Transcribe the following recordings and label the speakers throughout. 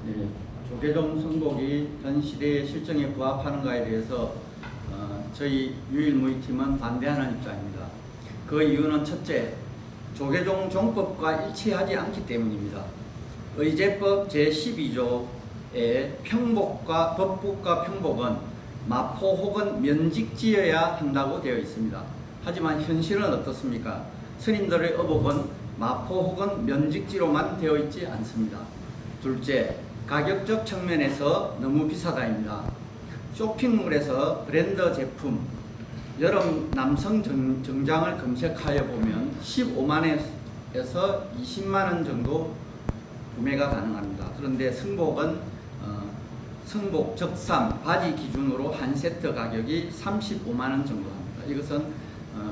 Speaker 1: 네, 조계종 승복이 현 시대의 실정에 부합하는가에 대해서 저희 유일무이팀은 반대하는 입장입니다. 그 이유는 첫째, 조계종 종법과 일치하지 않기 때문입니다. 의제법 제12조의 평복과 법복과 평복은 마포 혹은 면직지어야 한다고 되어 있습니다. 하지만 현실은 어떻습니까? 스님들의 의복은 마포 혹은 면직지로만 되어 있지 않습니다. 둘째, 가격적 측면에서 너무 비싸다입니다. 쇼핑몰에서 브랜드 제품, 여름 남성 정장을 검색하여 보면 15만원에서 20만원 정도 구매가 가능합니다. 그런데 승복은 승복 적삼 바지 기준으로 한 세트 가격이 35만원 정도 합니다. 이것은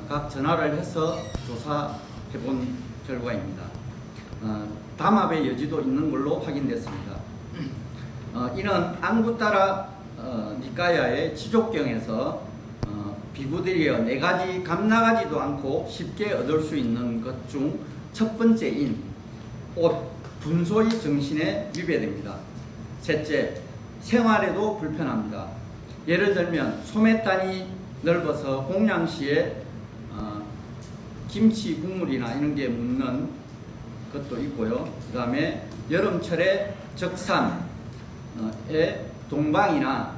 Speaker 1: 각 전화를 해서 조사해 본 결과입니다. 담합의 여지도 있는 걸로 확인됐습니다. 이는 앙구따라 니까야의 지족경에서 비구들이여 네 가지 감나가지도 않고 쉽게 얻을 수 있는 것 중 첫 번째인 옷, 분소의 정신에 위배됩니다. 셋째, 생활에도 불편합니다. 예를 들면 소매단이 넓어서 공양시에 김치 국물이나 이런 게 묻는 것도 있고요. 그 다음에 여름철에 적삼에 동방이나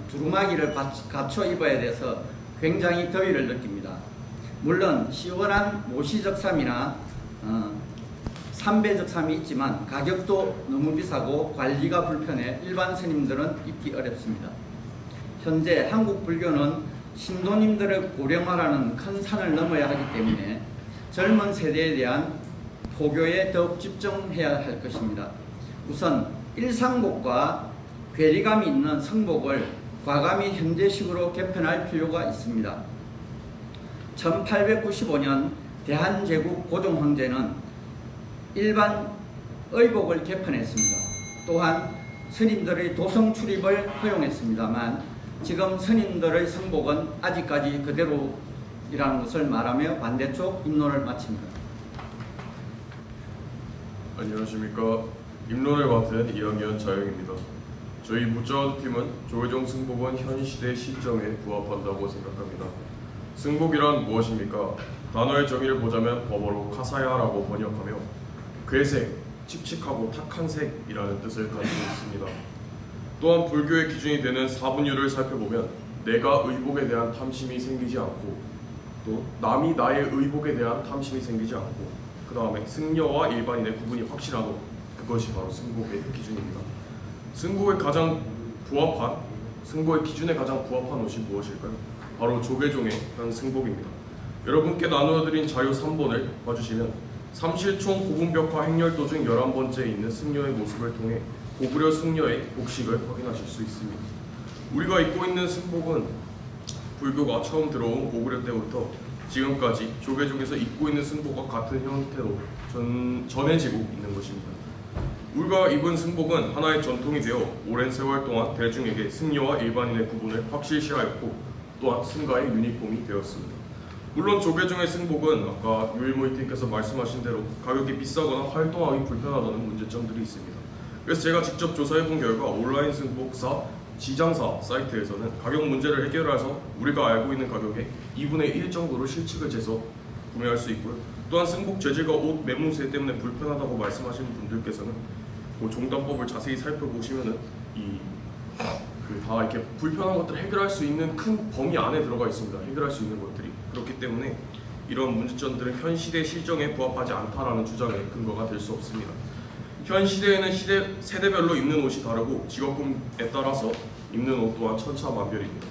Speaker 1: 두루마기를 갖춰 입어야 돼서 굉장히 더위를 느낍니다. 물론 시원한 모시적삼이나 삼배적삼이 있지만 가격도 너무 비싸고 관리가 불편해 일반 스님들은 입기 어렵습니다. 현재 한국 불교는 신도님들을 고령화라는 큰 산을 넘어야 하기 때문에 젊은 세대에 대한 포교에 더욱 집중해야 할 것입니다. 우선 일상복과 괴리감이 있는 성복을 과감히 현대식으로 개편할 필요가 있습니다. 1895년 대한제국 고종황제는 일반 의복을 개편했습니다. 또한 스님들의 도성 출입을 허용했습니다만 지금 스님들의 성복은 아직까지 그대로이라는 것을 말하며 반대쪽 입론을 마칩니다.
Speaker 2: 안녕하십니까. 입론을 맡은 이학년 자영입니다. 저희 무자와드팀은 조계종 승복은 현 시대 실정에 부합한다고 생각합니다. 승복이란 무엇입니까? 단어의 정의를 보자면 법어로 카사야라고 번역하며 괴색, 칙칙하고 탁한 색이라는 뜻을 가지고 있습니다. 또한 불교의 기준이 되는 사분율을 살펴보면 내가 의복에 대한 탐심이 생기지 않고 또 남이 나의 의복에 대한 탐심이 생기지 않고 그 다음에 승려와 일반인의 구분이 확실하고 그것이 바로 승복의 기준입니다. 승복의 기준에 가장 부합한 옷이 무엇일까요? 바로 조계종의 현 승복입니다. 여러분께 나누어드린 자료 3번을 봐주시면 삼실총 고분벽화 행렬도 중 11번째에 있는 승려의 모습을 통해 고구려 승려의 복식을 확인하실 수 있습니다. 우리가 입고 있는 승복은 불교가 처음 들어온 고구려 때부터 지금까지 조계종에서 입고 있는 승복과 같은 형태로 전해지고 있는 것입니다. 우리가 입은 승복은 하나의 전통이 되어 오랜 세월 동안 대중에게 승려와 일반인의 구분을 확실시하였고 또한 승가의 유니폼이 되었습니다. 물론 조계종의 승복은 아까 유일무이팀께서 말씀하신 대로 가격이 비싸거나 활동하기 불편하다는 문제점들이 있습니다. 그래서 제가 직접 조사해본 결과 온라인 승복사 지장사 사이트에서는 가격 문제를 해결해서 우리가 알고 있는 가격의 2분의 1 정도로 실측을 재서 구매할 수 있고요. 또한 승복 재질과 옷 매무새 때문에 불편하다고 말씀하시는 분들께서는 그 종단법을 자세히 살펴보시면은 다 이렇게 불편한 것들을 해결할 수 있는 큰 범위 안에 들어가 있습니다. 해결할 수 있는 것들이. 그렇기 때문에 이런 문제점들은 현 시대 실정에 부합하지 않다라는 주장의 근거가 될 수 없습니다. 현 시대에는 세대별로 입는 옷이 다르고 직업군에 따라서 입는 옷 또한 천차만별입니다.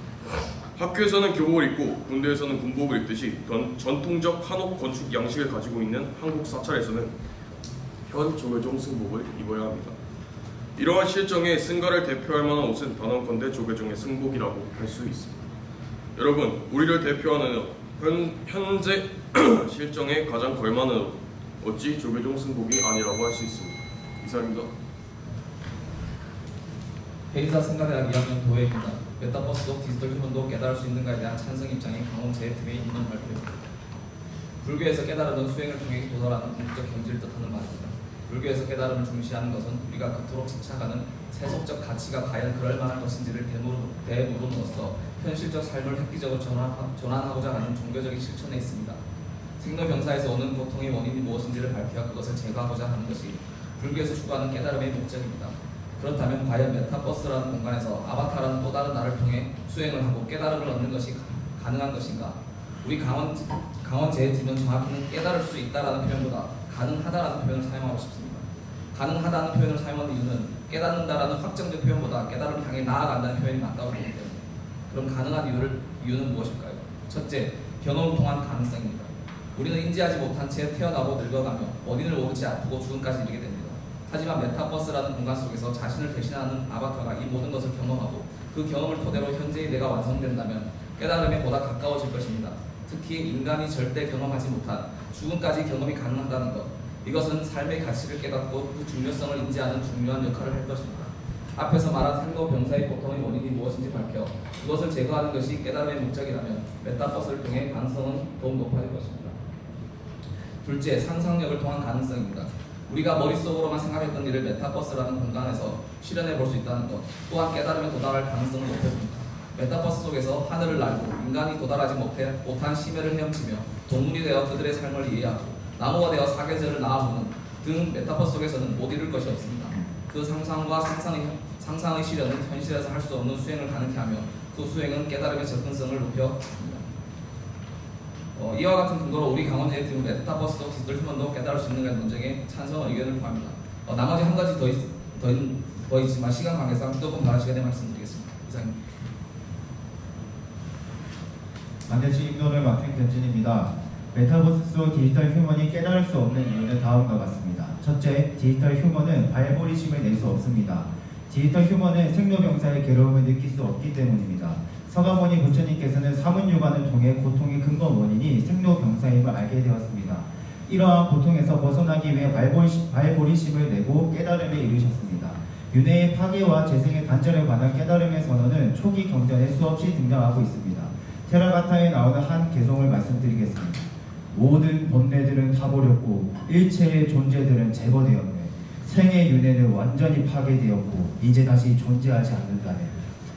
Speaker 2: 학교에서는 교복을 입고 군대에서는 군복을 입듯이 전통적 한옥 건축 양식을 가지고 있는 한국 사찰에서는 현 조계종 승복을 입어야 합니다. 이러한 실정에 승가를 대표할 만한 옷은 단언컨대 조계종의 승복이라고 할 수 있습니다. 여러분, 우리를 대표하는 현재 실정에 가장 걸맞는 옷, 어찌 조계종 승복이 아니라고 할 수 있습니다. 이상입니다.
Speaker 3: 베이사 승가대학 2학년 도혜입니다. 메타버스도 디지털 휴먼도 깨달을 수 있는가에 대한 찬성 입장인 강홍재의 팀의 인원 발표입니다. 불교에서 깨달았던 수행을 통해 도달하는 궁극적 경지를 뜻하는 말입니다. 불교에서 깨달음을 중시하는 것은 우리가 그토록 집착하는 세속적 가치가 과연 그럴 만한 것인지를 되물음으로써 현실적 삶을 획기적으로 전환하고자 하는 종교적인 실천에 있습니다. 생로병사에서 오는 고통의 원인이 무엇인지를 밝혀 그것을 제거하고자 하는 것이 불교에서 추구하는 깨달음의 목적입니다. 그렇다면 과연 메타버스라는 공간에서 아바타라는 또 다른 나를 통해 수행을 하고 깨달음을 얻는 것이 가능한 것인가? 우리 강원제해팀은 정확히는 깨달을 수 있다라는 표현보다 가능하다라는 표현을 사용하고 싶습니다. 가능하다는 표현을 사용하는 이유는 깨닫는다라는 확정적 표현보다 깨달음을 향해 나아간다는 표현이 맞다고 보기 때문에. 그럼 가능한 이유는 무엇일까요? 첫째, 경험을 통한 가능성입니다. 우리는 인지하지 못한 채 태어나고 늙어가며 원인을 모르지 아프고 죽음까지 이르게 됩니다. 하지만 메타버스라는 공간 속에서 자신을 대신하는 아바타가 이 모든 것을 경험하고 그 경험을 토대로 현재의 내가 완성된다면 깨달음에 보다 가까워질 것입니다. 특히 인간이 절대 경험하지 못한 죽음까지 경험이 가능하다는 것, 이것은 삶의 가치를 깨닫고 그 중요성을 인지하는 중요한 역할을 할 것입니다. 앞에서 말한 생로병사의 고통의 원인이 무엇인지 밝혀 그것을 제거하는 것이 깨달음의 목적이라면 메타버스를 통해 가능성은 더욱 높아질 것입니다. 둘째, 상상력을 통한 가능성입니다. 우리가 머릿속으로만 생각했던 일을 메타버스라는 공간에서 실현해 볼 수 있다는 것 또한 깨달음에 도달할 가능성을 높여줍니다. 메타버스 속에서 하늘을 날고 인간이 도달하지 못한 심해를 헤엄치며 동물이 되어 그들의 삶을 이해하고 나무가 되어 사계절을 낳아보는 등 메타버스 속에서는 못 이룰 것이 없습니다. 그 상상과 상상의 실현은 현실에서 할 수 없는 수행을 가능케 하며 그 수행은 깨달음의 접근성을 높여줍니다. 이와 같은 근거로 우리 강원제해팀은 메타버스도 디지털 휴먼도 깨달을 수 있는가 논쟁에 찬성 의견을 구합니다. 나머지 한 가지 더 있지만 시간 관계상 조금 다른 시간에 말씀드리겠습니다. 이상입니다.
Speaker 4: 반대치 인론을 맡은 견진입니다. 메타버스 속 디지털 휴먼이 깨달을 수 없는 이유는 다음과 같습니다. 첫째, 디지털 휴먼은 발버리심을 낼 수 없습니다. 디지털 휴먼은 생로병사의 괴로움을 느낄 수 없기 때문입니다. 서가모니 부처님께서는 사문유관을 통해 고통의 근본 원인이 생로병사임을 알게 되었습니다. 이러한 고통에서 벗어나기 위해 발버리심을 내고 깨달음에 이르셨습니다. 윤회의 파괴와 재생의 단절에 관한 깨달음의 선언은 초기 경전에 수없이 등장하고 있습니다. 테라가타에 나오는 한 개송을 말씀드리겠습니다. 모든 번뇌들은 타버렸고 일체의 존재들은 제거되었네. 생의 윤회는 완전히 파괴되었고 이제 다시 존재하지 않는다네.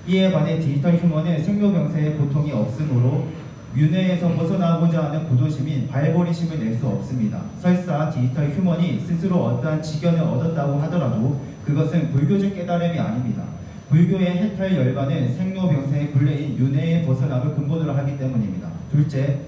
Speaker 4: 이에 반해 디지털 휴먼은 생로병사의 고통이 없으므로 윤회에서 벗어나고자 하는 부도심인 발버리심을 낼 수 없습니다. 설사 디지털 휴먼이 스스로 어떠한 지견을 얻었다고 하더라도 그것은 불교적 깨달음이 아닙니다. 불교의 해탈 열반은 생로병사의 굴레인 윤회에 벗어남을 근본으로 하기 때문입니다. 둘째,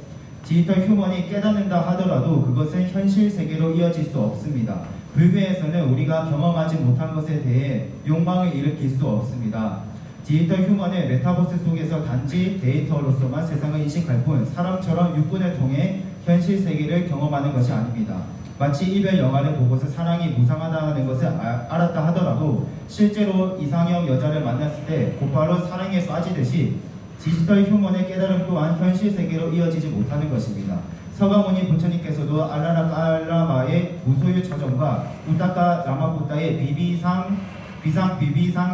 Speaker 4: 디지털 휴먼이 깨닫는다 하더라도 그것은 현실 세계로 이어질 수 없습니다. 불교에서는 우리가 경험하지 못한 것에 대해 욕망을 일으킬 수 없습니다. 디지털 휴먼은 메타버스 속에서 단지 데이터로서만 세상을 인식할 뿐 사람처럼 육군을 통해 현실 세계를 경험하는 것이 아닙니다. 마치 이별 영화를 보고서 사랑이 무상하다는 것을 알았다 하더라도 실제로 이상형 여자를 만났을 때 곧바로 사랑에 빠지듯이 디지털 휴먼의 깨달음 또한 현실 세계로 이어지지 못하는 것입니다. 서가모니 부처님께서도 알라라 깔라마의 무소유 처정과 우타카 라마부타의 비상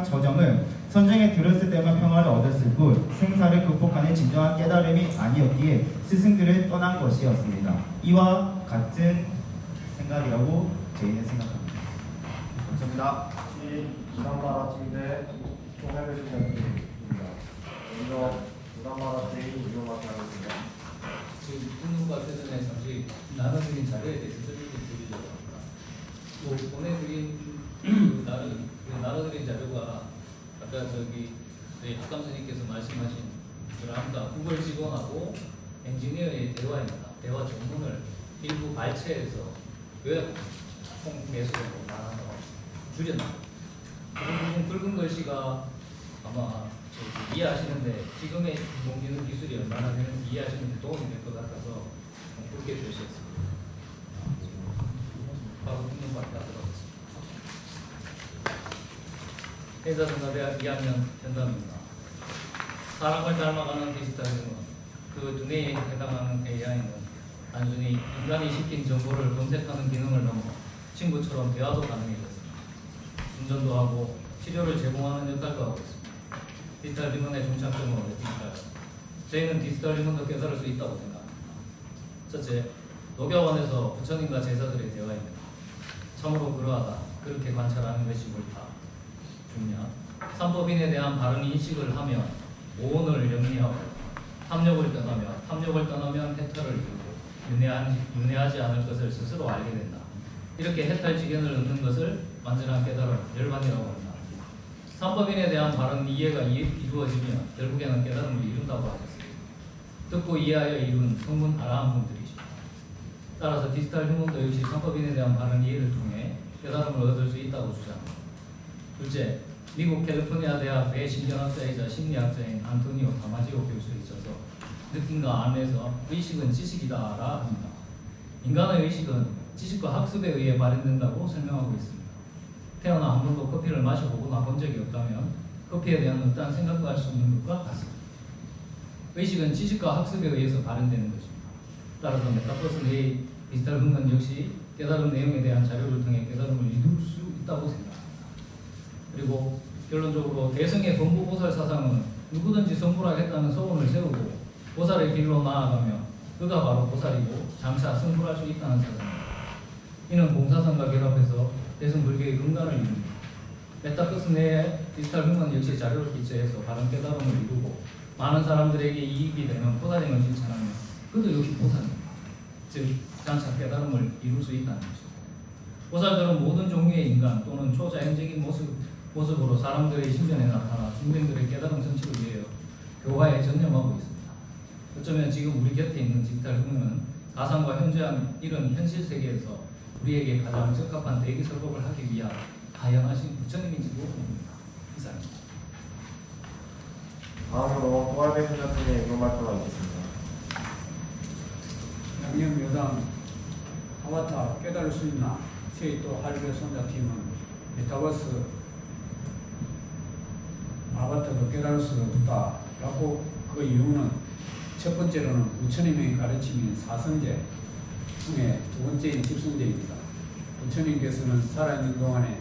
Speaker 4: 처정을 선정에 들었을 때만 평화를 얻었을 뿐 생사를 극복하는 진정한 깨달음이 아니었기에 스승들을 떠난 것이었습니다. 이와 같은 생각이라고 저희는 생각합니다. 감사합니다.
Speaker 5: 부산마라팀의 총회를 진행드립니다. 먼저 부산마라팀 이용하게 하겠습니다.
Speaker 6: 지금 국무과 대전에 잠시 나눠드린 자료에 대해서 드리려고 합니다. 보내드린 나눠드린 자료가 아까 저희 학감 선생님께서 말씀하신 그러합니다. 구글 직원하고 엔지니어의 대화입니다. 대화 전문을 일부 발췌해서 요약 통계수로 나눠서 줄여놨습니다. 그런 부분 굵은 글씨가 아마 이해하시는데 지금의 인공지능 기술이 얼마나 되는지 이해하시는 데 도움이 될 것 같아서 굵게 표시했습니다. 바로 국문밖에 안 들어가겠습니다. 회사문화대학 2학년 현담입니다. 사람을 닮아가는 디지털 기능, 그 두뇌에 해당하는 AI는 단순히 인간이 시킨 정보를 검색하는 기능을 넘어 친구처럼 대화도 가능해졌습니다. 운전도 하고 치료를 제공하는 역할도 하고 있습니다. 디지털 기능의 중창점은 어디일까요? 저희는 디지털 기능도 깨달을 수 있다고 생각합니다. 첫째, 녹야원에서 부처님과 제자들의 대화입니다. 참으로 그러하다. 그렇게 관찰하는 것이 옳다. 중요. 삼법인에 대한 바른 인식을 하면 오온을 영리하고 탐욕을 떠나면 해탈을 이루고 윤회하지 않을 것을 스스로 알게 된다. 이렇게 해탈지견을 얻는 것을 완전한 깨달음, 열반이라고 한다. 삼법인에 대한 바른 이해가 이루어지면 결국에는 깨달음을 이룬다고 하셨습니다. 듣고 이해하여 이룬 성문 아라한 분들이십니다. 따라서 디지털 휴먼도 역시 삼법인에 대한 바른 이해를 통해 깨달음을 얻을 수 있다고 주장합니다. 둘째, 미국 캘리포니아 대학의 심리학자이자 심리학자인 안토니오 다마지오 교수에 있어서 느낌과 안에서 의식은 지식이다라 합니다. 인간의 의식은 지식과 학습에 의해 발현된다고 설명하고 있습니다. 태어나 한 번도 커피를 마셔보거나 본 적이 없다면 커피에 대한 어떠한 생각도 할 수 없는 것과 같습니다. 의식은 지식과 학습에 의해서 발현되는 것입니다. 따라서 메타버스 내의 디지털 흑면 역시 깨달음 내용에 대한 자료를 통해 깨달음을 이룰 수 있다고 생각합니다. 그리고 결론적으로 대승의 범부보살 사상은 누구든지 성불하겠다는 소원을 세우고 보살의 길로 나아가며 그가 바로 보살이고 장차 성불할 수 있다는 사상입니다. 이는 봉사선과 결합해서 대승불교의 근간을 이룹니다. 메타버스 내에 디지털 흑면 역시 자료를 기초해서 바른 깨달음을 이루고 많은 사람들에게 이익이 되는 보살행을 실천하며 그도 역시 보살입니다. 즉 장차 깨달음을 이룰 수 있다는 것입니다. 보살들은 모든 종류의 인간 또는 초자연적인 모습으로 사람들의 신변에 나타나 중생들의 깨달음 성취를 위하여 교화에 전념하고 있습니다. 어쩌면 지금 우리 곁에 있는 디지털 흑면은 가상과 현저한 이런 현실 세계에서 우리에게 가장 적합한 대기 설법을 하기 위한 다양하신 부처님인지도 모릅니다. 이상입니다.
Speaker 5: 다음으로 호알베 선생님의 의견 발표가 있겠습니다.
Speaker 7: 양념 여당 아바타 깨달을 수 있나? 세이토 할배 손자팀은 메타버스 아바타도 깨달을 수 없다라고 그 이유는 첫 번째로는 부처님의 가르침인 사성제 중에 두 번째인 집성제입니다. 부처님께서는 살아있는 동안에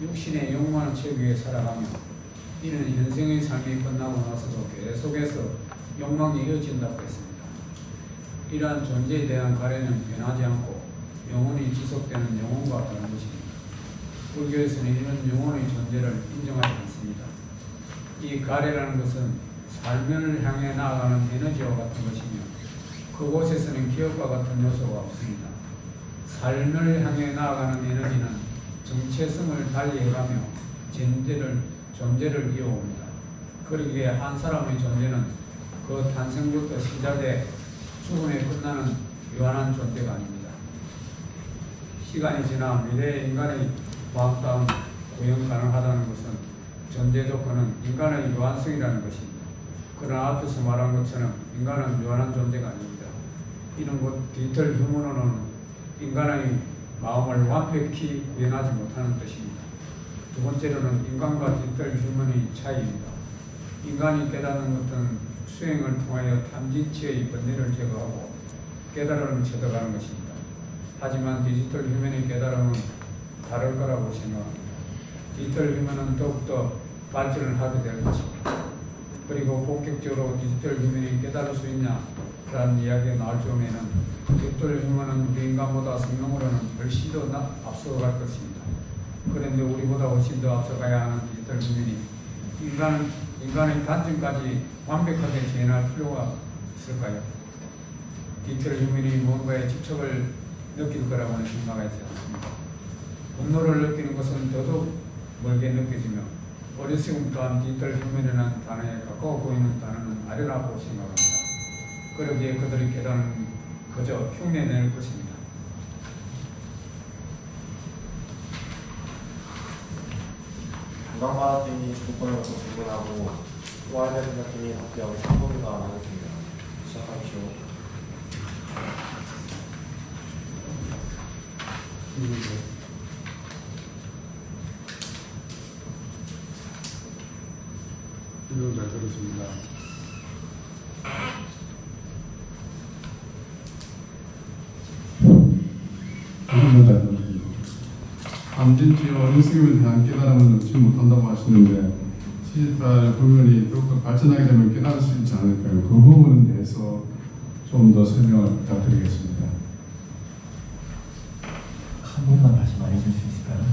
Speaker 7: 육신의 욕망을 채우기 위해 살아가며 이는 현생의 삶이 끝나고 나서도 계속해서 욕망이 이어진다고 했습니다. 이러한 존재에 대한 가래는 변하지 않고 영원히 지속되는 영혼과 다른 것입니다. 불교에서는 이런 영혼의 존재를 인정하지 않습니다. 이 가래라는 것은 삶을 향해 나아가는 에너지와 같은 것이며 그곳에서는 기억과 같은 요소가 없습니다. 삶을 향해 나아가는 에너지는 정체성을 달리해가며 존재를 이어옵니다. 그러기에 한 사람의 존재는 그 탄생부터 시작해 죽음에 끝나는 유한한 존재가 아닙니다. 시간이 지나 미래의 인간의 과학다운 구현 가능하다는 것은 존재 조건은 인간의 유한성이라는 것입니다. 그러나 앞에서 말한 것처럼 인간은 유한한 존재가 아닙니다. 이는 곧 디지털 휴먼어는 인간의 마음을 완벽히 구현하지 못하는 뜻입니다. 두 번째로는 인간과 디지털 휴먼의 차이입니다. 인간이 깨닫는 것은 수행을 통하여 탐진치의 번뇌를 제거하고 깨달음을 찾아가는 것입니다. 하지만 디지털 휴먼의 깨달음은 다를 거라고 생각합니다. 디지털 휴먼은 더욱더 발전을 하게 될 것입니다. 그리고 본격적으로 디지털 휴먼이 깨달을 수 있냐라는 이야기가 나올 경우에는 디지털 휴먼은 우리 인간보다 성능으로는 훨씬 더 앞서갈 것입니다. 그런데 우리보다 훨씬 더 앞서가야 하는 디지털 휴먼이 인간의 단점까지 완벽하게 재현할 필요가 있을까요? 디지털 휴먼이 무언가에 집착을 느낄 거라고는 생각하지 않습니다. 분노를 느끼는 것은 더더욱 멀게 느껴지며 어리석음 또한 디지털 휴먼이라는 단어에 가까워 보이는 단어는 아련하고 생각합니다. 그러기에 그들의 깨달음은 그저 흉내낼 것입니다.
Speaker 5: 중간마라팀이 주도권을 갖고 질문하고 호알베 선생님이 답변하고 3분간 하겠습니다. 시작하십시오.
Speaker 8: 잘 들었습니다. 암진지 어린스님에 대한 깨달음을 얻지 못한다고 하시는데 디지털 후면이 더욱더 발전하게 되면 깨달을 수 있지 않을까요? 그 부분에 대해서 좀 더 설명을 부탁드리겠습니다.
Speaker 4: 번만 다시 말해줄 수 있을까요?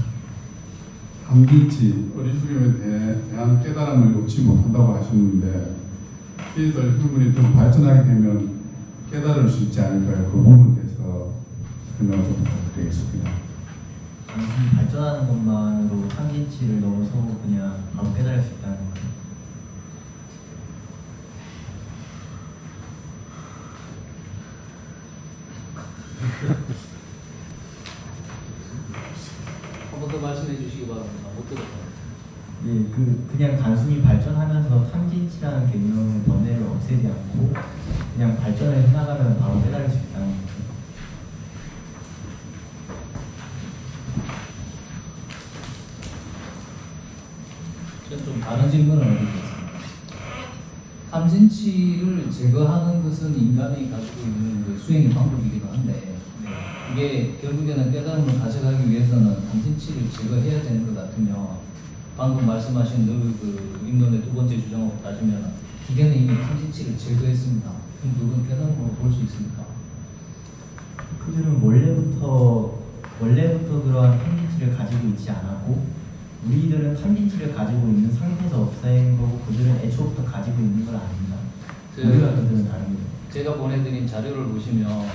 Speaker 8: 함진치 어리숙임에 대한 깨달음을 놓지 못한다고 하셨는데 디지털 휴먼이 좀 발전하게 되면 깨달을 수 있지 않을까요? 그 부분에 대해서 설명을 좀 부탁드리겠습니다.
Speaker 4: 단순히 발전하는 것만으로 한계치를 넘어서 그냥 바로 깨달을 수 있다는 거예요.
Speaker 6: 한 번 더 말씀해 주시기 바랍니다. 못 들었어요.
Speaker 4: 예, 그냥 단순히 발전하면서 탐진치라는 개념의 번뇌를 없애지 않고 그냥 발전을 해나가면 바로 깨달을 수 있다는 거죠.
Speaker 6: 저는 좀 다른 질문을 드리겠습니다. 탐진치를 제거하는 것은 인간이 가지고 있는 그 수행의 방법이기도 한데 이게 결국에는 깨달음을 가져가기 위해서는 탐진치를 제거해야 되는 것 같으면 방금 말씀하신 그 인론의 두 번째 주장으로 따지면 기계는 이미 탐진치를 제거했습니다. 그럼 그건 깨달음으로 볼 수 있습니까?
Speaker 4: 그들은 원래부터 그러한 탐진치를 가지고 있지 않았고 우리들은 탐진치를 가지고 있는 상태에서 없애는 거고 그들은 애초부터 가지고 있는 걸 아닙니다. 우리가 그들은 다른 거죠.
Speaker 6: 제가 보내드린 자료를 보시면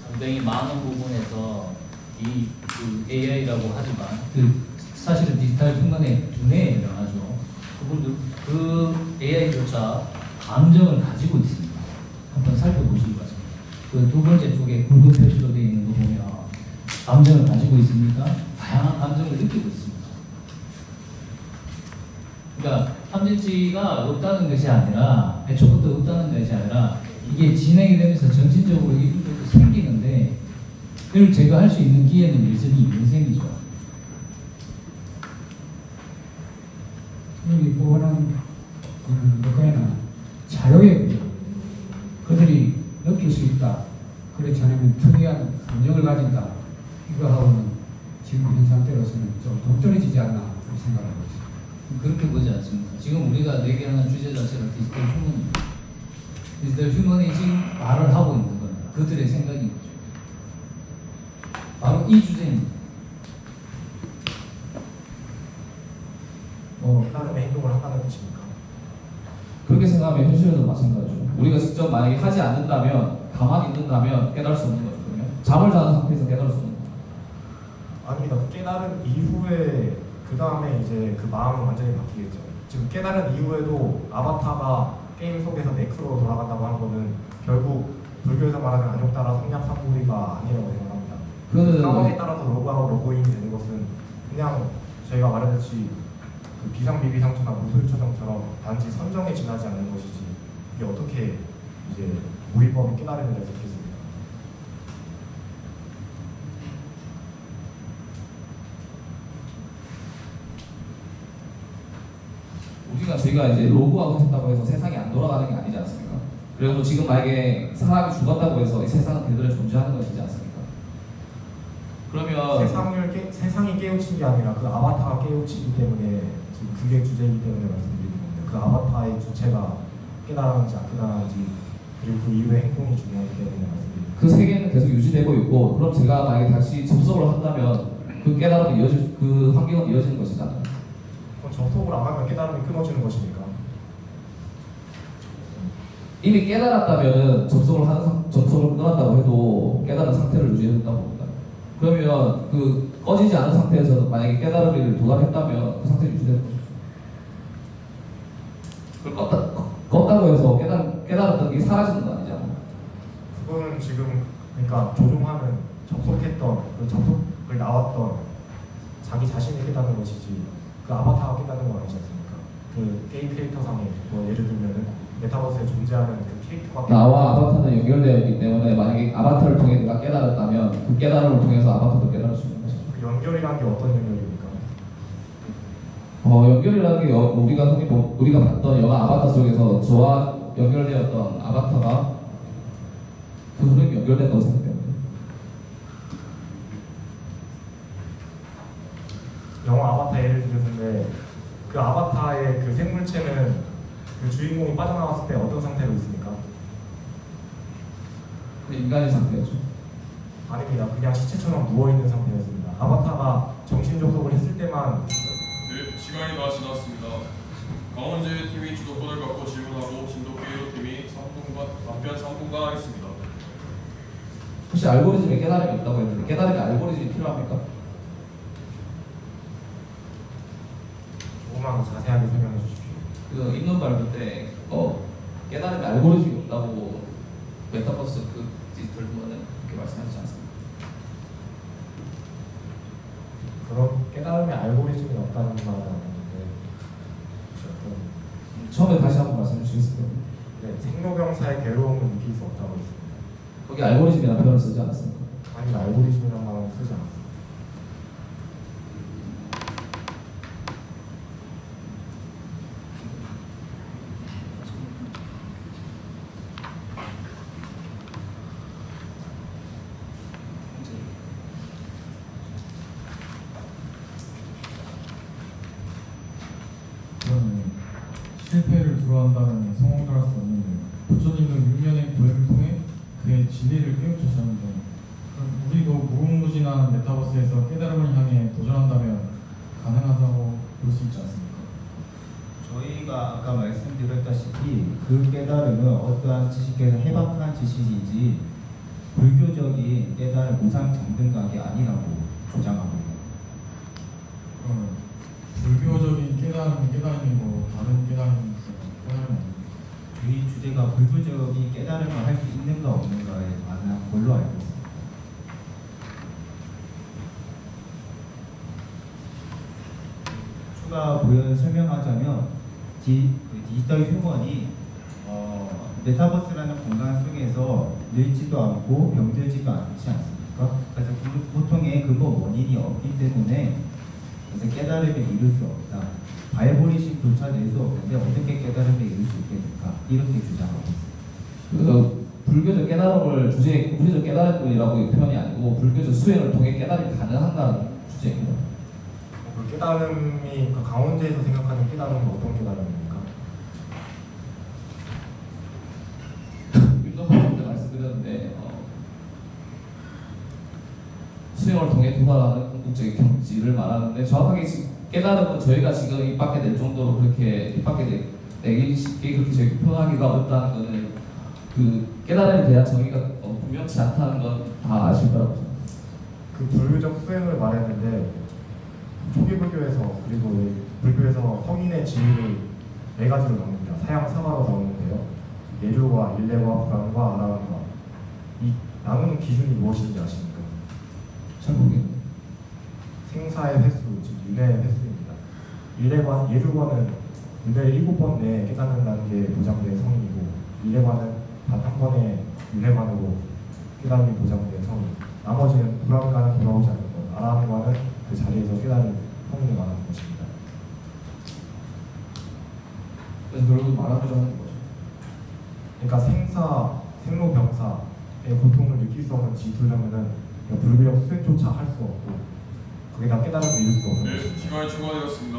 Speaker 6: 상당히 많은 부분에서 그 AI라고 하지만 사실은 디지털 순간에 두뇌에 해당하죠. 그분들 그 AI조차 감정을 가지고 있습니다. 한번 살펴보시기 바랍니다. 그 두 번째 쪽에 굵은 표시로 되어 있는 거 보면 감정을 가지고 있습니까? 다양한 감정을 느끼고 있습니다. 그러니까 탐진치가 없다는 것이 아니라 애초부터 없다는 것이 아니라 이게 진행이 되면서 정신적으로 이분들도 생기는데 그걸 제거할 수 있는 기회는 여전히 인생이죠.
Speaker 7: 여기 보는 그거에는 자료에 그들이 느낄 수 있다. 그렇지 않으면 특이한 감정을 가진다. 이거하고는 지금 현상대로서는 좀 동떨어지지 않나 그렇게 생각하고 있습니다.
Speaker 6: 그렇게 보지 않습니다. 지금 우리가 얘기하는 주제 자체가 디지털 휴머니입니다. 디지털 휴머니즘 말을 하고 있는 겁니다. 그들의 생각인 거죠. 바로 이 주제입니다.
Speaker 5: 깨달음의 행동을 한다는 뜻입니까?
Speaker 3: 그렇게 생각하면 현실에도 마찬가지죠. 우리가 직접 만약에 하지 않는다면 가만히 있는다면 깨달을 수 없는 거거든요. 잠을 자는 상태에서 깨달을 수 없는 거예요.
Speaker 5: 아닙니다. 깨달은 이후에 그 다음에 이제 그 마음은 완전히 바뀌겠죠. 지금 깨달은 이후에도 아바타가 게임 속에서 네크로 돌아간다고 하는 거는 결국 불교에서 말하는 안욕따라 성nhập 삼고리가 아니라고 생각합니다. 그 상황에 따라서 로그아웃, 로그인이 되는 것은 그냥 저희가 말했듯이 그 비상비비상처나 무술처장처럼 단지 선정에 지나지 않는 것이지 이게 어떻게 이제 무위법이 깨달음을 내겠습니까?
Speaker 3: 저희가 이제 로그아웃 했다고 해서 세상이 안 돌아가는 게 아니지 않습니까? 그리고 지금 만약에 사람이 죽었다고 해서 이 세상은 그대로 존재하는 것이지 않습니까? 그러면
Speaker 5: 세상이 깨우친 게 아니라 그 아바타가 깨우치기 때문에 지금 그게 주제이기 때문에 말씀드리는 겁니다. 그 아바타의 주체가 깨달았는지 안 깨달았는지 그리고 그 이후의 행동이 중요하기 때문에 말씀드립니다.
Speaker 3: 그 세계는 계속 유지되고 있고 그럼 제가 만약에 다시 접속을 한다면 그 깨달음이 그 환경은 이어지는 것이잖아요.
Speaker 5: 그럼 접속을 안 하면 깨달음이 끊어지는 것입니까?
Speaker 3: 이미 깨달았다면 접속을 끊었다고 해도 깨달은 상태를 유지했다고 봅니다. 그러면 그 꺼지지 않은 상태에서 만약에 깨달음을 도달했다면 그 상태를 유지되는 거죠. 그걸 껐다고 해서 깨달았던 게 사라지는 거 아니잖아요.
Speaker 5: 그거는 지금 그러니까 조종하는 접속했던 그 접속을 나왔던 자기 자신이 깨닫는 것이지 그 아바타가 깨닫는 건 아니지 않습니까? 그 게임 캐릭터상에 뭐 예를 들면은 메타버스에 존재하는 그 캐릭터가
Speaker 3: 나와 아바타는 연결되어 있기 때문에 만약에 아바타를 통해 내가 깨달았다면 그 깨달음을 통해서 아바타도 깨달을 수 있는 것이죠.
Speaker 5: 그 연결이라는 게 어떤 연결입니까?
Speaker 3: 연결이라는 게 우리가 봤던 영화 아바타 속에서 저와 연결되었던 아바타가 그 흐름이 연결된다고 생각해요.
Speaker 5: 영화 아바타 예를 들었는데 그 아바타의 그 생물체는 그 주인공이 빠져나왔을 때 어떤 상태로 있습니까?
Speaker 3: 인간의 상태였죠.
Speaker 5: 아닙니다. 그냥 시체처럼 누워있는 상태였습니다. 아바타가 정신 접속을 했을 때만
Speaker 2: 네, 시간이 다 지났습니다. 강원재 팀이 주도권을 갖고 질문하고 진돗개로 팀이 3분간 답변 3분간 하겠습니다.
Speaker 3: 혹시 알고리즘에 깨달음이 없다고 했는데 깨달음이 알고리즘이 필요합니까?
Speaker 5: 조금만 더 자세하게 설명해 주십시오.
Speaker 3: 그 입론 발표 때 깨달음이 알고리즘이 없다고 메타버스 그 디지털 휴먼은 그렇게 말씀하시지 않습니까?
Speaker 5: 그런 깨달음의 알고리즘이 없다는 말은 아닌데
Speaker 3: 처음에 다시 한번 말씀해 주시겠어요?
Speaker 5: 네, 생로병사의 괴로움을 느낄 수 없다고 했습니다.
Speaker 3: 거기 알고리즘이라는 표현을 쓰지 않았습니까?
Speaker 5: 아니 알고리즘이란 말은 쓰지 않았습니다.
Speaker 9: 그러면 실패를 두려워한다면 성공도 할 수 없는데 부처님은 6년의 고행을 통해 그의 진리를 깨우치셨는데 그럼 우리도 무궁무진한 메타버스에서 깨달음을 향해 도전한다면 가능하다고 볼 수 있지 않습니까?
Speaker 4: 저희가 아까 말씀드렸다시피 그 깨달음은 어떠한 지식에서 해박한 지식이지 불교적인 깨달음 우상정등각이 아니라고 주장하고 있습니다.
Speaker 9: 그러면 불교적인 깨달음이고 다른 깨달음이 아닙니까?
Speaker 4: 저희 주제가 불교적인 깨달음을 할 수 있는가 없는가에 관한 걸로 알고 있습니다. 추가 부연 설명하자면 디지털 휴먼이 메타버스라는 공간 속에서 늙지도 않고 병들지도 않지 않습니까? 그래서 고통의 근본 원인이 없기 때문에 그래서 깨달음을 이룰 수 없다. 바이브리심조차 낼 수 없는데 어떻게 깨달음을 이룰 수 있겠는가? 이렇게 주장하고 있습니다.
Speaker 3: 그 불교적 깨달음을 우리적 깨달음이라고 표현이 아니고 불교적 수행을 통해 깨달음이 가능한다는 주제입니다.
Speaker 5: 그 깨달음이 그 강원제에서 생각하는 깨달음은 어떤 깨달음입니까?
Speaker 3: 윤동관 말씀드렸는데 수행을 통해 도달하는 궁극적인 경지를 말하는데 정확하게 지금 깨달음은 저희가 지금 입 밖에 낼 정도로 그렇게 입 밖에 내기 쉽게 그렇게 저희 표현하기가 어렵다는 거는 그 깨달음에 대한 정의가 분명치 않다는 건 다 아실 거라고 생각합니다.
Speaker 5: 그 불교적 수행을 말했는데 초기 불교에서 그리고 불교에서 성인의 지위를 네 가지로 나눕니다. 사양 사과로 나누는데요. 예류와 일례와 불안과 아라한과 이 나누는 기준이 무엇인지 아십니까?
Speaker 3: 잘 모르겠네요.
Speaker 5: 생사의 횟수, 즉 윤회의 횟수입니다. 일례관, 예류관은 윤회를 7번 내에 깨닫는다는 게 보장된 성인이고 일례관은 단 한 번의 윤회만으로 깨달음이 보장된 성인. 나머지는 불안과는 돌아오지 않는 것, 아라한과는 그 자리에서 깨달은 성인을 말하는 것입니다.
Speaker 3: 그래서 결국 말하고자 하는 거죠.
Speaker 5: 그러니까 생로병사의 고통을 느낄 수 없는 지두려면은 불교적 수행조차 할 수 없고 그게 다 깨달음을 이룰 수 없는
Speaker 2: 네,
Speaker 5: 것입니다.
Speaker 2: 시간이 초과되었습니다.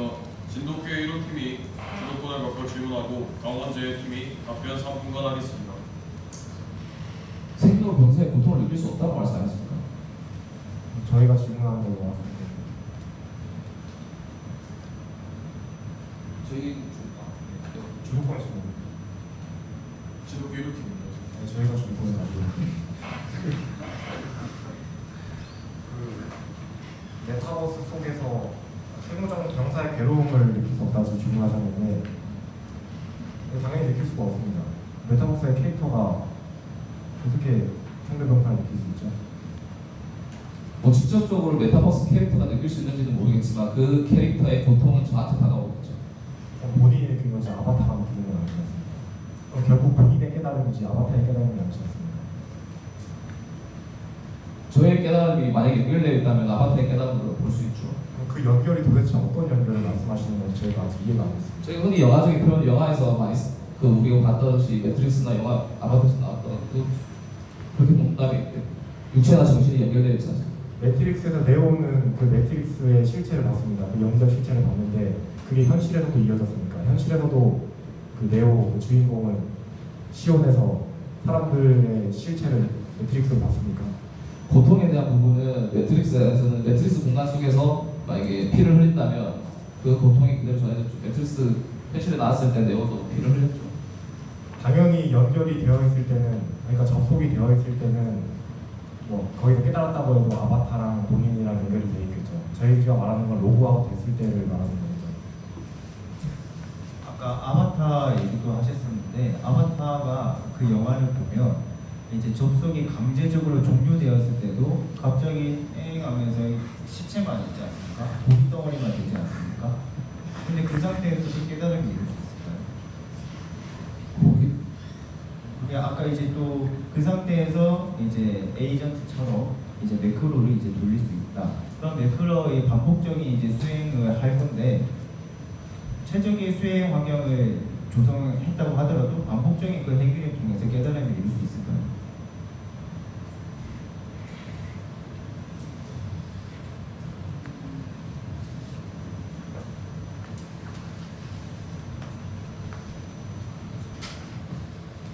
Speaker 2: 진돗개 1호팀이 주도권을 갖고 질문하고 강원재 팀이 답변 3분간 하겠습니다.
Speaker 3: 생로 병사의 고통을 느낄 수 없다고 말씀하셨습니까?
Speaker 5: 저희가 질문하는 걸로 왔습니다.
Speaker 3: 저희
Speaker 5: 주도권 질문.
Speaker 2: 진돗개 1호팀입니다.
Speaker 5: 네, 저희가 주도권을 가지고 그 메타버스 속에서 생로적 병사의 괴로움을 느낄 수 없다고 질문하셨는데 당연히 느낄 수가 없습니다. 메타버스의 캐릭터가 어떻게 생로병사를 느낄 수 있죠?
Speaker 3: 뭐 직접적으로 메타버스 캐릭터가 느낄 수 있는지는 모르겠지만 그 캐릭터의 고통은 저한테 다가오겠죠.
Speaker 5: 본인이 느낀 건지 아바타가 느끼는 건 아니지 않습니까? 그럼 결국 본인의 깨달음이지 아바타의 깨달음이 아니지 않습니까?
Speaker 3: 저의 깨달음이 만약에 연결되어 있다면 아바타의 깨달음으로 볼 수 있죠.
Speaker 5: 그럼 그 연결이 도대체 어떤 연결을 말씀하시는 건지 저희가 아직 이해가 안 됐습니다.
Speaker 3: 저희가 흔히 영화적인 표현, 영화에서 많이 그 우리가 봤듯이 매트릭스나 영화 아바타에서 나왔던 그렇게 본다음에 육체나 정신이 연결되어 있지 않습니까?
Speaker 5: 매트릭스에서 네오는 그 매트릭스의 실체를 봤습니다. 그 영적 실체를 봤는데 그게 현실에서도 이어졌습니까? 현실에서도 그 네오 그 주인공은 시온에서 사람들의 실체를 매트릭스로 봤습니까?
Speaker 3: 고통에 대한 부분은 매트릭스에서는 매트릭스 공간 속에서 만약에 피를 흘린다면 그 고통이 그대로 전해졌죠. 매트릭스 현실에 나왔을 때 네오도 피를 흘렸죠.
Speaker 5: 당연히 연결이 되어 있을 때는, 그러니까 접속이 되어 있을 때는 뭐 거기서 깨달았다고 해도 아바타랑 본인이랑 연결이 되어 있겠죠. 저희가 말하는 건 로그아웃 됐을 때를 말하는 거죠.
Speaker 4: 아까 아바타 얘기도 하셨었는데 아바타가 그 영화를 보면 이제 접속이 강제적으로 종료되었을 때도 갑자기 엥 하면서 시체만 있지 않습니까? 고기 덩어리만 되지 않습니까? 근데 그 상태에서도 깨달음이 이룰 수 있을까요?
Speaker 3: 고기?
Speaker 4: 아까 이제 또 그 상태에서 이제 에이전트처럼 이제 매크로를 이제 돌릴 수 있다. 그럼 매크로의 반복적인 이제 수행을 할 건데 최적의 수행 환경을 조성했다고 하더라도 반복적인 그 행위를 통해서 깨달음을 이룰 수 있을까요?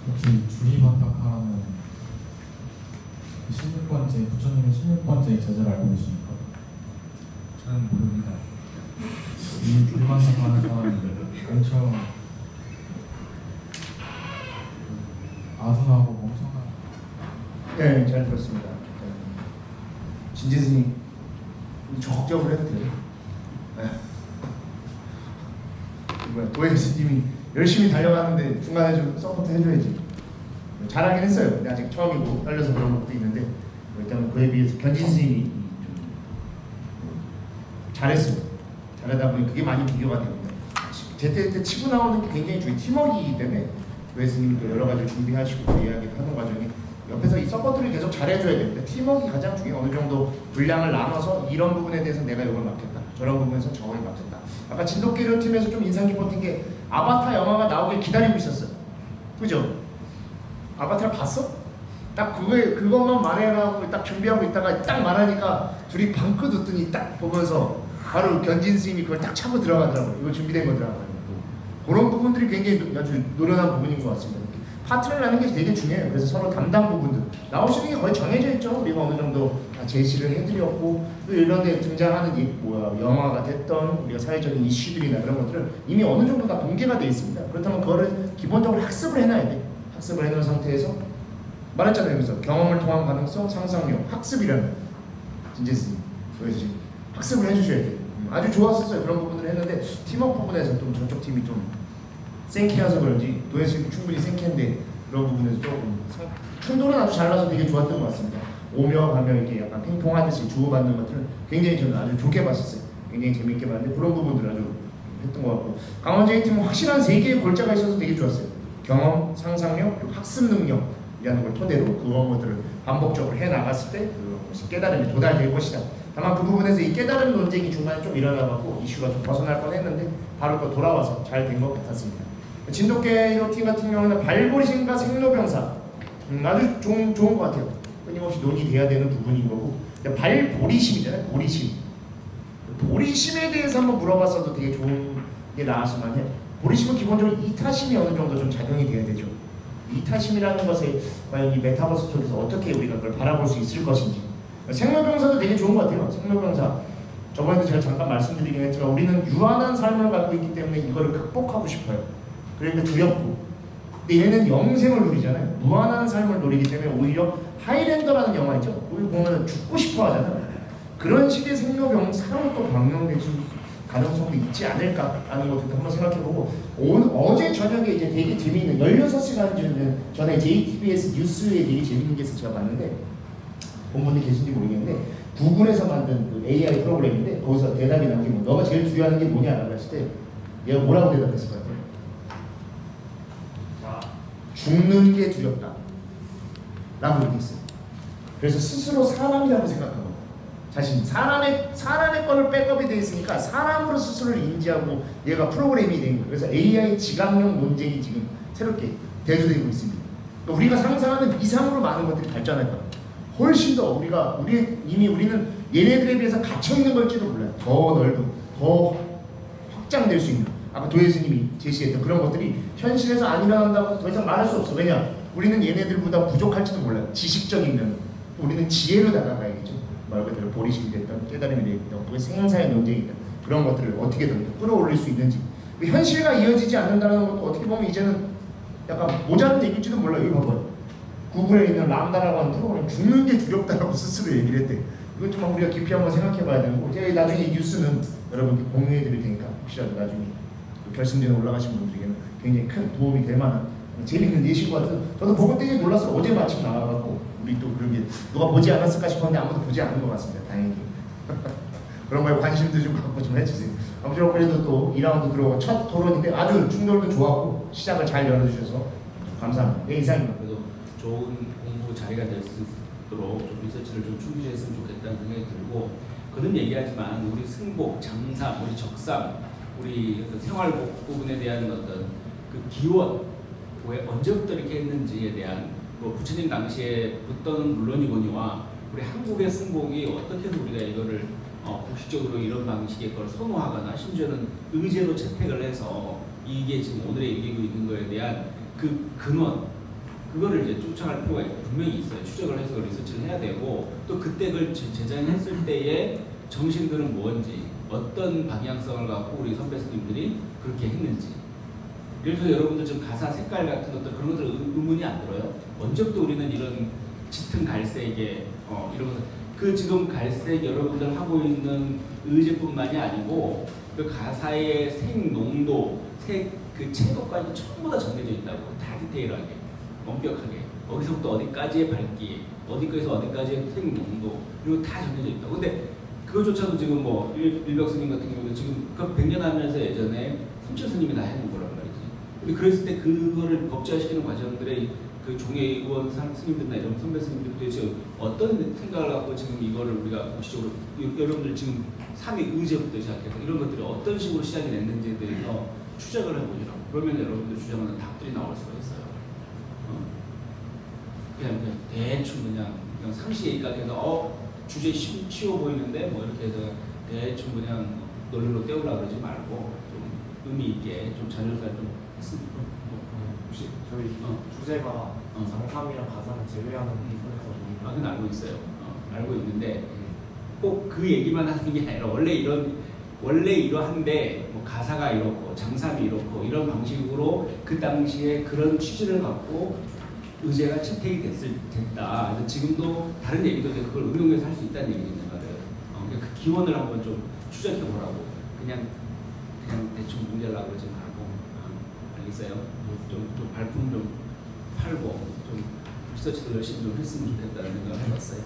Speaker 9: 혹시 주리바타카라는 16번째 부처님의 16번째 제자를 알고 계십니까?
Speaker 4: 저는 모릅니다.
Speaker 9: 이 주리바타카라는 사람이 엄청 아둔하고 멍청한
Speaker 10: 네, 잘 들었습니다. 진재 스님 적극적으로 해도 돼요. 네. 뭐야, 도혜 스님이 열심히 달려가는데 중간에 좀 서포트 해줘야지. 잘하긴 했어요. 근데 아직 처음이고 떨려서 그런 것도 있는데 일단 그에 비해서 견진 스님이 좀 잘했어요. 잘하다 보니 그게 많이 비교가 됩니다. 제때 때 치고 나오는 게 굉장히 중요해요. 팀워크이기 때문에 도혜 스님이 또 여러 가지 준비하시고 이야기를 하는 과정이 옆에서 이 서포트를 계속 잘해줘야 됩니다. 팀워크가 가장 중요해요. 어느 정도 분량을 나눠서 이런 부분에 대해서 내가 이걸 맡겠다. 저런 부분에서 저걸 맡겠다. 아까 진돗개로 팀에서 좀 인상 깊었던 게 아바타 영화가 나오길 기다리고 있었어요. 그죠? 아바타를 봤어? 딱 그것만 말해라고 딱 준비하고 있다가 딱 말하니까 둘이 방긋 웃더니 딱 보면서 바로 견진 스님이 그걸 딱 차고 들어가더라고요. 이거 준비된 거더라고요. 그런 부분들이 굉장히 아주 노련한 부분인 것 같습니다. 파트너라는 게 되게 중요해요. 그래서 서로 담당 부분들 나오시는 게 거의 정해져 있죠. 우리가 어느 정도 다 제시를 해드렸고 또 이런 데 등장하는 영화가 됐던 우리가 사회적인 이슈들이나 그런 것들은 이미 어느 정도 다 공개가 되어 있습니다. 그렇다면 그거를 기본적으로 학습을 해놔야 돼. 학습을 해놓은 상태에서 말했잖아요. 그래서 경험을 통한 가능성, 상상력, 학습이라는 진재스님 그래서 학습을 해주셔야 돼요. 아주 좋았었어요. 그런 부분들을 했는데 팀워크 부분에서 좀 저쪽 팀이 좀 생키라서 그런지 도혜스님도 충분히 생키인데 그런 부분에서 조금 충돌은 아주 잘 나서 되게 좋았던 것 같습니다. 오며 가며 이렇게 약간 핑퐁하듯이 주고받는 것들은 굉장히 저는 아주 좋게 봤었어요. 굉장히 재밌게 봤는데 그런 부분들 아주 했던 것 같고 강원제이 팀은 확실한 3개의 골자가 있어서 되게 좋았어요. 경험, 상상력, 그리고 학습 능력이라는 걸 토대로 그런 것들을 반복적으로 해나갔을 때 그것이 깨달음이 도달될 것이다. 다만 그 부분에서 이 깨달음 논쟁이 중간에 좀 일어나갖고 이슈가 좀 벗어날 뻔했는데 바로 또 돌아와서 잘 된 것 같았습니다. 진돗개 히로팀 같은 경우는 발보리심과 생로병사 아주 좋은 것 같아요. 끊임없이 논의돼야 되는 부분인 거고 발보리심이잖아요. 보리심에 대해서 한번 물어봤어도 되게 좋은 게 나왔으면 해요. 보리심은 기본적으로 이타심이 어느 정도 좀 작용이 돼야 되죠. 이타심이라는 것에 과연 이 메타버스 속에서 어떻게 우리가 그걸 바라볼 수 있을 것인지. 생로병사도 되게 좋은 것 같아요. 생로병사 저번에도 제가 잠깐 말씀드리긴 했지만 우리는 유한한 삶을 갖고 있기 때문에 이거를 극복하고 싶어요. 그러니까 두렵고 근데 얘는 영생을 누리잖아요. 무한한 삶을 누리기 때문에 오히려 하이랜더라는 영화 있죠. 거기 보면 죽고 싶어 하잖아요. 그런 식의 생로병사로 또 방영될 가능성도 있지 않을까라는 것도 한번 생각해보고 어제 저녁에 이제 되게 재미있는 16시간 전에 JTBS 뉴스에 되게 재미있는 게 있어서 제가 봤는데 본 분이 계신지 모르겠는데 구글에서 만든 그 AI 프로그램인데 거기서 대답이 나온 게 뭐, 너가 제일 두려워하는 게 뭐냐라고 했을 때 얘가 뭐라고 대답했을 것 같아요? 자, 죽는 게 두렵다 라고 얘기했어요. 그래서 스스로 사람이라고 생각한 거예요. 자신 사람의 거를 백업이 되어 있으니까 사람으로 스스로를 인지하고 얘가 프로그램이 된 거예요. 그래서 AI 지각용 논쟁이 지금 새롭게 대두되고 있습니다. 그러니까 우리가 상상하는 이상으로 많은 것들이 발전할 거예요. 훨씬 더 우리는 얘네들에 비해서 갇혀 있는 걸지도 몰라요. 더 넓은, 더 확장될 수 있는. 아까 도예스님이 제시했던 그런 것들이 현실에서 안 일어난다고 더 이상 말할 수 없어. 왜냐? 우리는 얘네들보다 부족할지도 몰라요. 지식적인 면. 우리는 지혜로 다가가야겠죠. 말 그대로 보리심이 됐던 깨달음이 됐던 그게 생사의 논쟁이다. 그런 것들을 어떻게든 끌어올릴 수 있는지 현실과 이어지지 않는다는 것도 어떻게 보면 이제는 약간 모자른 얘기일지도 몰라요. 이거 봐봐요. 구글에 있는 람다라고 하는 프로그램 죽는 게 두렵다라고 스스로 얘기를 했대. 이건 좀 우리가 깊이 한번 생각해 봐야 되는 거고 제가 나중에 이 뉴스는 여러분께 공유해 드릴 테니까 혹시라도 나중에 결승전에 올라가신 분들에게는 굉장히 큰 도움이 될 만한 재밌는 예시인 것 같아서 저도 보고 되게 놀랐어요. 어제 마침 나와갖고 우리 또 그런 게 누가 보지 않았을까 싶었는데 아무도 보지 않은 것 같습니다. 다행히. 그런 거에 관심도 좀 갖고 좀 해주세요. 아무쪼록 그래도 또 2라운드 들어오고 첫 토론인데 아주 충돌도 좋았고 시작을 잘 열어주셔서 감사합니다. 네, 이상입니다.
Speaker 11: 그래도 좋은 공부 자리가 될 수 있도록 좀 리서치를 좀 충실히 했으면 좋겠다는 생각이 들고 그런 얘기하지만 우리 승복, 장삼, 우리 적삼, 우리 어떤 생활복 부분에 대한 어떤 그 기원 왜 언제부터 이렇게 했는지에 대한 뭐 부처님 당시에 붙던 물론이거니와 우리 한국의 승복이 어떻게 해서 우리가 이거를 공식적으로 이런 방식의 걸 선호하거나 심지어는 의제로 채택을 해서 이게 지금 오늘에 이기고 있는 거에 대한 그 근원 그거를 이제 쫓아갈 필요가 분명히 있어요. 추적을 해서 리서치를 해야 되고 또 그때 그걸 제작했을 때의 정신들은 뭔지 어떤 방향성을 갖고 우리 선배 스님들이 그렇게 했는지 그래서 여러분들 좀 가사 색깔 같은 것들 그런 것들 의문이 안 들어요? 언제부터 우리는 이런 짙은 갈색에 이런 그 지금 갈색 여러분들 하고 있는 의제뿐만이 아니고 그 가사의 색 농도, 색 그 채도까지 전부 다 정해져 있다고 다 디테일하게 엄격하게 어디서부터 어디까지의 밝기 어디까지서 어디까지의 색 농도 그리고 다 정해져 있다고 근데 그거조차도 지금 뭐 일벽 스님 같은 경우는 지금 그 100년 하면서 예전에 삼천 스님이 다 해놓은 거란 말이지 근데 그랬을 때 그거를 법제화시키는 과정들의 그 종의 의원 스님들이나 이런 선배 스님들이 도대체 어떤 생각을 갖고 지금 이거를 우리가 공식적으로 여러분들 지금 3위 의제부터 시작해서 이런 것들이 어떤 식으로 시작이 됐는지에 대해서 추적을 해보시라고 그러면 여러분들 주장하는 답들이 나올 수가 있어요. 그냥 대충 그냥 상시 얘기해서 주제 쉬워 보이는데 뭐 이렇게 해서 대충 그냥 논리로 때우려고 그러지 말고 좀 의미 있게 좀 자료살 좀 했으면
Speaker 5: 혹시 저희 주제가 장삼이랑 가사는 제외하는 부분에서
Speaker 11: 그건 알고 있어요. 알고 있는데 꼭 그 얘기만 하는 게 아니라 원래 이러한데 뭐 가사가 이렇고 장삼이 이렇고 이런 방식으로 그 당시에 그런 취지를 갖고 의제가 채택이 됐다. 그래서 지금도 다른 얘기도 그걸 응용해서 할 수 있다는 얘기입니다. 그러니까 그 기원을 한번 좀 추적해 보라고. 그냥 대충 문제라고 그러지 말고 알겠어요? 좀 발품 좀 팔고 좀 리서치도 열심히 좀 했으면 좋겠다는 생각을 해봤어요.